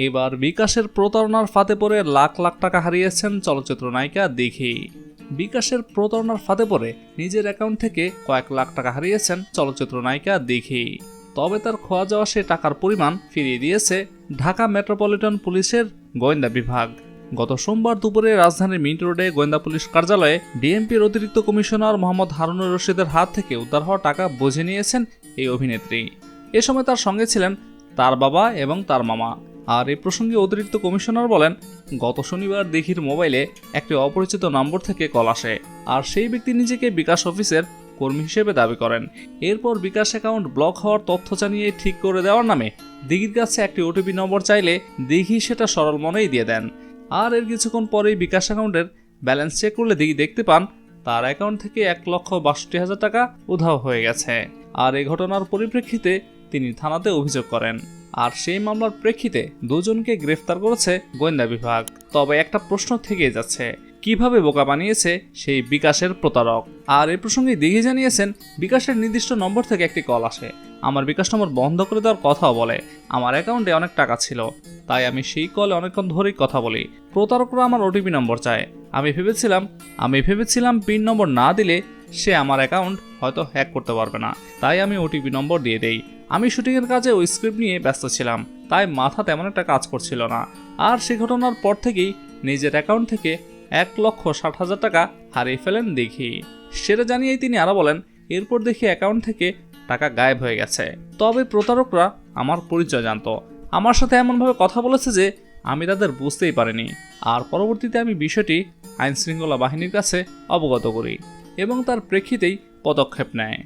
এবার বিকাশের প্রতারণার ফাঁদে পড়ে লাখ লাখ টাকা হারিয়েছেন চলচ্চিত্র নায়িকা দিঘি। বিকাশের প্রতারণার ফাঁদে পড়ে নিজের অ্যাকাউন্ট থেকে কয়েক লাখ টাকা হারিয়েছেন চলচ্চিত্র নায়িকা দিঘি। তবে তার খোয়া যাওয়া সে টাকার পরিমাণ ফিরিয়ে দিয়েছে ঢাকা মেট্রোপলিটন পুলিশের গোয়েন্দা বিভাগ। গত সোমবার দুপুরে রাজধানীর মিন্ট রোডে গোয়েন্দা পুলিশ কার্যালয়ে ডিএমপির অতিরিক্ত কমিশনার মোহাম্মদ হারুনুর রশিদের হাত থেকে উদ্ধার হওয়া টাকা বুঝে নিয়েছেন এই অভিনেত্রী। এ সময় তার সঙ্গে ছিলেন তার বাবা এবং তার মামা। আর এই প্রসঙ্গে অতিরিক্ত কমিশনার বলেন, গত শনিবার দিঘির মোবাইলে একটি অপরিচিত নম্বর থেকে কল আসে, আর সেই ব্যক্তি নিজেকে বিকাশ অফিসের কর্মী হিসেবে দাবি করেন। এরপর বিকাশ অ্যাকাউন্ট ব্লক হওয়ার তথ্য জানিয়ে ঠিক করে দেওয়ার নামে দিঘির কাছে একটি ওটিপি নম্বর চাইলে দিঘি সেটা সরল মনেই দিয়ে দেন। আর এর কিছুক্ষণ পরেই বিকাশ অ্যাকাউন্টের ব্যালেন্স চেক করলে দিঘি দেখতে পান তার অ্যাকাউন্ট থেকে 1,62,000 টাকা উধাও হয়ে গেছে। আর এই ঘটনার পরিপ্রেক্ষিতে তিনি থানাতে অভিযোগ করেন। আর সেই মামলার প্রেক্ষিতে দুজনকে গ্রেফতার করেছে গোয়েন্দা বিভাগ। তবে একটা প্রশ্ন থেকেই যাচ্ছে, কিভাবে বোকা বানিয়েছে সেই বিকাশের প্রতারক? আর এই প্রসঙ্গে দিঘি জানিয়েছেন, বিকাশের নির্দিষ্ট নম্বর থেকে একটি কল আসে, আমার বিকাশ নম্বর বন্ধ করে দেওয়ার কথাও বলে। আমার অ্যাকাউন্টে অনেক টাকা ছিল, তাই আমি সেই কলে অনেকক্ষণ ধরেই কথা বলি। প্রতারকরা আমার ওটিপি নম্বর চায়। আমি ভেবেছিলাম পিন নম্বর না দিলে সে আমার অ্যাকাউন্ট হয়তো হ্যাক করতে পারবে না, তাই আমি ওটিপি নম্বর দিয়ে দেই। আমি শুটিংয়ের কাজে ওই স্ক্রিপ্ট নিয়ে ব্যস্ত ছিলাম, তাই মাথা তেমন একটা কাজ করছিল না। আর সে ঘটনার পর থেকেই নিজের অ্যাকাউন্ট থেকে 1,60,000 টাকা হারিয়ে ফেলেন দিঘি। সেটা জানিয়েই তিনি আরও বলেন, এরপর দেখি অ্যাকাউন্ট থেকে টাকা গায়েব হয়ে গেছে। তবে প্রতারকরা আমার পরিচয় জানতো, আমার সাথে এমনভাবে কথা বলেছে যে আমি তাদের বুঝতেই পারিনি। আর পরবর্তীতে আমি বিষয়টি আইনশৃঙ্খলা বাহিনীর কাছে অবগত করি এবং তার প্রেক্ষিতেই পদক্ষেপ নেয়।